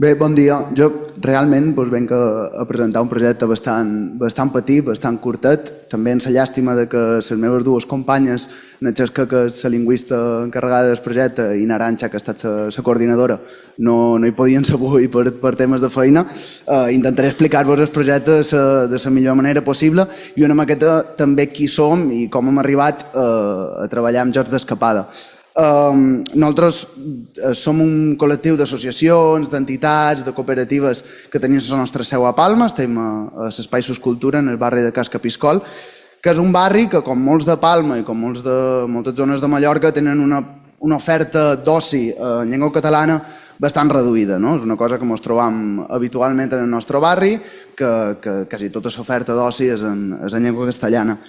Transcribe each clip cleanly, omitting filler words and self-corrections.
Bé, bon dia. Jo realment venc a presentar un projecte bastant petit, bastant curtet. També ens llàstima de que les meves dues companyes, Natxesca, que és la lingüista encarregada del projecte, i Naranxa, que ha estat la coordinadora, no hi podien ser avui per temes de feina. Intentaré explicar-vos el projecte de la millor manera possible i una maqueta també qui som i com hem arribat a treballar amb jocs d'escapada. Nosaltres som un col·lectiu d'associacions, d'entitats, de cooperatives que tenim la nostra seu a Palma. Estem a l'Espai Suscultura, en el barri de Cas Capiscol, que és un barri que, com molts de Palma i com moltes zones de Mallorca, tenen una oferta d'oci en llengua catalana bastant reduïda. És una cosa que ens trobam habitualment en el nostre barri, que quasi tota l'oferta d'oci és en llengua castellana.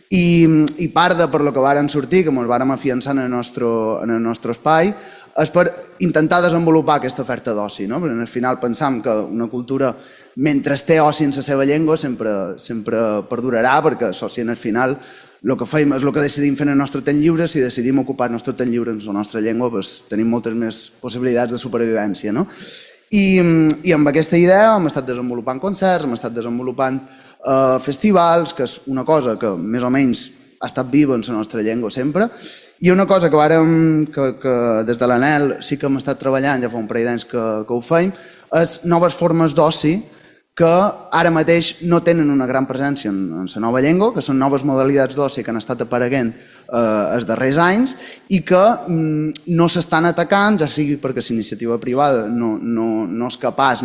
I part de per lo que vàrem sortir, que ens vàrem afiançar en el nostre espai, és per intentar desenvolupar aquesta oferta d'oci. Perquè al final pensam que una cultura, mentre té oci en la seva llengua, sempre perdurarà, perquè si al final el que fem és el que decidim fer en el nostre temps lliure. Si decidim ocupar el nostre temps lliure en la nostra llengua, tenim moltes més possibilitats de supervivència. I amb aquesta idea hem estat desenvolupant concerts, hem estat desenvolupant festivals, que és una cosa que més o menys ha estat viva en la nostra llengua sempre, i una cosa que des de l'ANEL sí que hem estat treballant, ja fa un parell d'anys que ho fem, és noves formes d'oci que ara mateix no tenen una gran presència en la nova llengua, que són noves modalitats d'oci que han estat apareguent els darrers anys i que no s'estan atacant, ja sigui perquè l'iniciativa privada no és capaç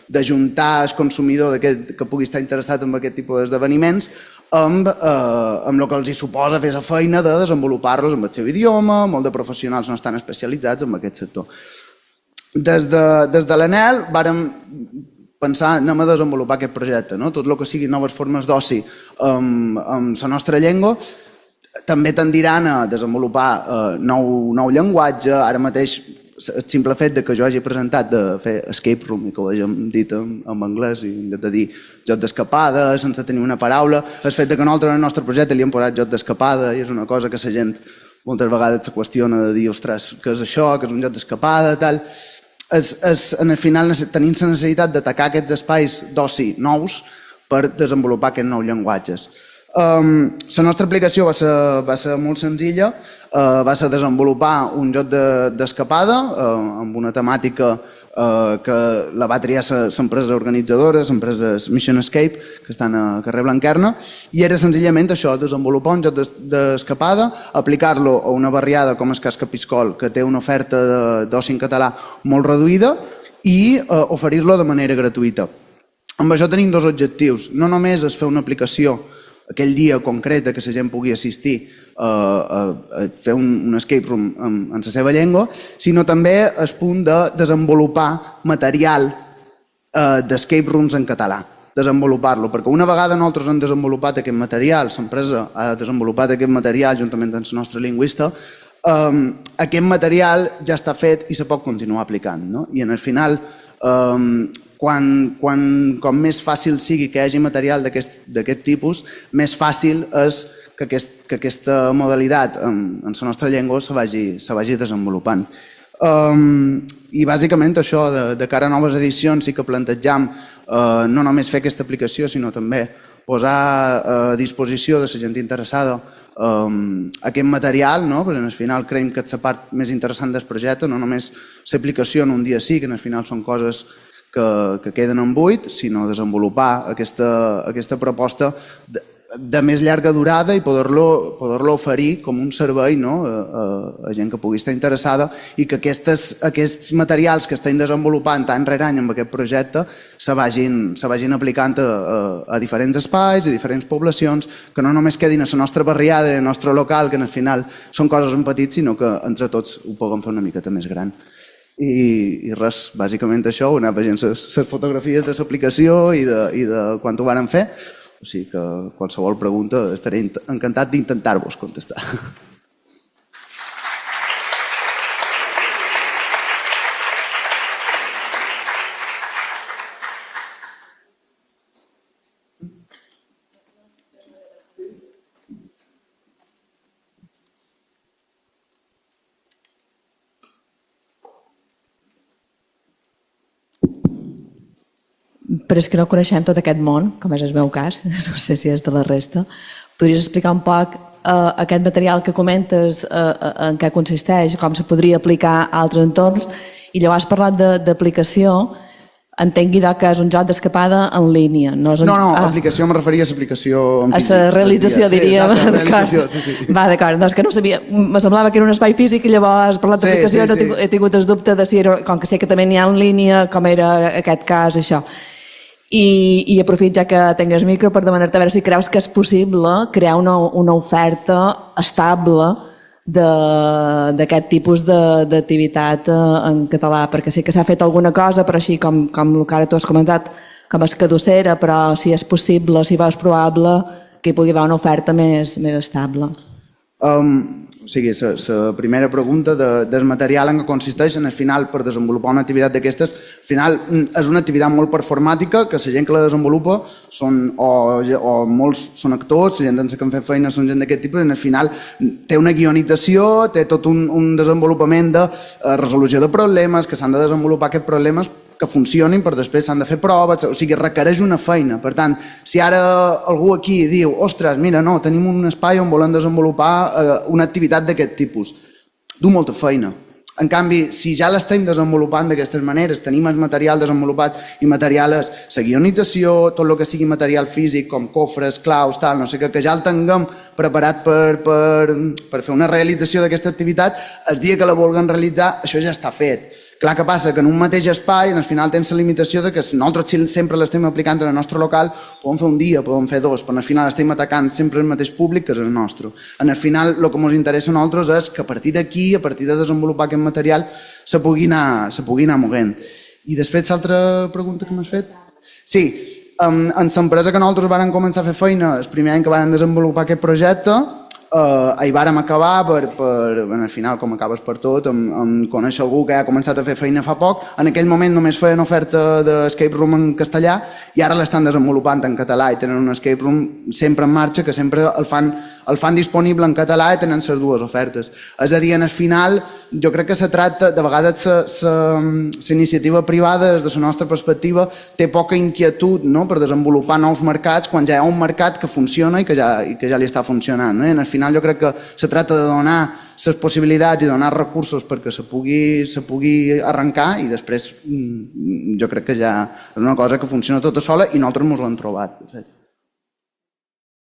d'ajuntar el consumidor que pugui estar interessat en aquest tipus d'esdeveniments amb el que els suposa fer la feina de desenvolupar-los en el seu idioma. Molts de professionals no estan especialitzats en aquest sector. Des de l'ANEL vàrem pensar anem a desenvolupar aquest projecte. Tot el que sigui noves formes d'oci amb la nostra llengua també tendiran a desenvolupar nou llenguatge. Ara mateix el simple fet que jo hagi presentat de fer escape room i que ho hàgim dit en anglès i en lloc de dir joc d'escapada sense tenir una paraula, el fet que nosaltres en el nostre projecte li hem posat joc d'escapada i és una cosa que la gent moltes vegades se qüestiona de dir, ostres, què és això, que és un joc d'escapada, tal. Al final tenim la necessitat d'atacar aquests espais d'oci nous per desenvolupar aquests nous llenguatges. La nostra aplicació va ser molt senzilla, va ser desenvolupar un joc d'escapada amb una temàtica que la va triar l'empresa organitzadora, l'empresa Mission Escape, que estan a carrer Blanquerna, i era senzillament això, desenvolupar un joc d'escapada, aplicar-lo a una barriada com és Cas Capiscol, que té una oferta d'oci en català molt reduïda, i oferir-lo de manera gratuïta. Amb això tenim dos objectius. No només és fer una aplicació aquell dia concret que la gent pugui assistir a fer un escape room en la seva llengua, sinó també el punt de desenvolupar material d'escape rooms en català, desenvolupar-lo, perquè una vegada nosaltres hem desenvolupat aquest material, l'empresa ha desenvolupat aquest material juntament amb el nostre lingüista, aquest material ja està fet i se pot continuar aplicant. I al final, com més fàcil sigui que hi hagi material d'aquest tipus, més fàcil és que aquesta modalitat en la nostra llengua se vagi desenvolupant. I bàsicament això, de cara a noves edicions, sí que plantejam no només fer aquesta aplicació, sinó també posar a disposició de la gent interessada aquest material, perquè al final creiem que és la part més interessant del projecte, no només l'aplicació en un dia sí, que al final són coses que queden en buit, sinó desenvolupar aquesta proposta de més llarga durada i poder-lo oferir com un servei a gent que pugui estar interessada i que aquests materials que estem desenvolupant any rere any amb aquest projecte se vagin aplicant a diferents espais, a diferents poblacions, que no només quedin a la nostra barriada, al nostre local, que al final són coses en petit, sinó que entre tots ho puguem fer una miqueta més gran. I res, bàsicament això, anar veient les fotografies de l'aplicació i de quan ho vàrem fer. O sigui que qualsevol pregunta estaré encantat d'intentar-vos contestar. però és que no coneixem tot aquest món, com és el meu cas, no sé si és de la resta. Podries explicar un poc aquest material que comentes, en què consisteix, com se podria aplicar a altres entorns, i llavors has parlat d'aplicació. Entenc que és un joc d'escapada en línia. No, aplicació em referia a l'aplicació en físic. A la realització, diríem. Sí, realització, sí. Va, d'acord. No, és que no sabia. Me semblava que era un espai físic i llavors has parlat d'aplicació i he tingut el dubte de si era, com que sé que també n'hi ha en línia, com era aquest cas, això. I aprofit ja que tingues micro per demanar-te a veure si creus que és possible crear una oferta estable d'aquest tipus d'activitat en català, perquè sí que s'ha fet alguna cosa, però així com el que ara tu has comentat, com és caducera, però si és possible, si és probable que hi pugui haver una oferta més estable. O sigui, la primera pregunta del material en què consisteix, al final, per desenvolupar una activitat d'aquestes, al final és una activitat molt performàtica, que la gent que la desenvolupa o molts són actors, la gent amb la que hem fet feina són gent d'aquest tipus, i al final té una guionització, té tot un desenvolupament de resolució de problemes, que s'han de desenvolupar aquests problemes que funcionin, però després s'han de fer proves, o sigui, requereix una feina. Per tant, si ara algú aquí diu, ostres, mira, no, tenim un espai on volem desenvolupar una activitat d'aquest tipus, du molta feina. En canvi, si ja l'estem desenvolupant d'aquestes maneres, tenim el material desenvolupat i material és la guionització, tot el que sigui material físic, com cofres, claus, tal, no sé què, que ja el tinguem preparat per fer una realització d'aquesta activitat, el dia que la vulguem realitzar, això ja està fet. Clar que passa que en un mateix espai, al final tens la limitació de que nosaltres sempre l'estem aplicant en el nostre local, podem fer un dia, podem fer dos, però al final estem atacant sempre el mateix públic que és el nostre. Al final el que ens interessa a nosaltres és que a partir d'aquí, a partir de desenvolupar aquest material, se pugui anar movent. I després l'altra pregunta que m'has fet? Sí, en l'empresa que nosaltres vam començar a fer feina, el primer any que vam desenvolupar aquest projecte, hi vàrem acabar al final, com acabes per tot, amb conèixer algú que ha començat a fer feina fa poc. En aquell moment només feien oferta d'escape room en castellà i ara l'estan desenvolupant en català i tenen un escape room sempre en marxa que sempre el fan disponible en català i tenen les dues ofertes. És a dir, en el final jo crec que se tracta, de vegades la iniciativa privada des de la nostra perspectiva té poca inquietud per desenvolupar nous mercats quan ja hi ha un mercat que funciona i que ja li està funcionant. Al final jo crec que se tracta de donar les possibilitats i donar recursos perquè se pugui arrencar i després jo crec que ja és una cosa que funciona tota sola i nosaltres ens ho hem trobat, de fet.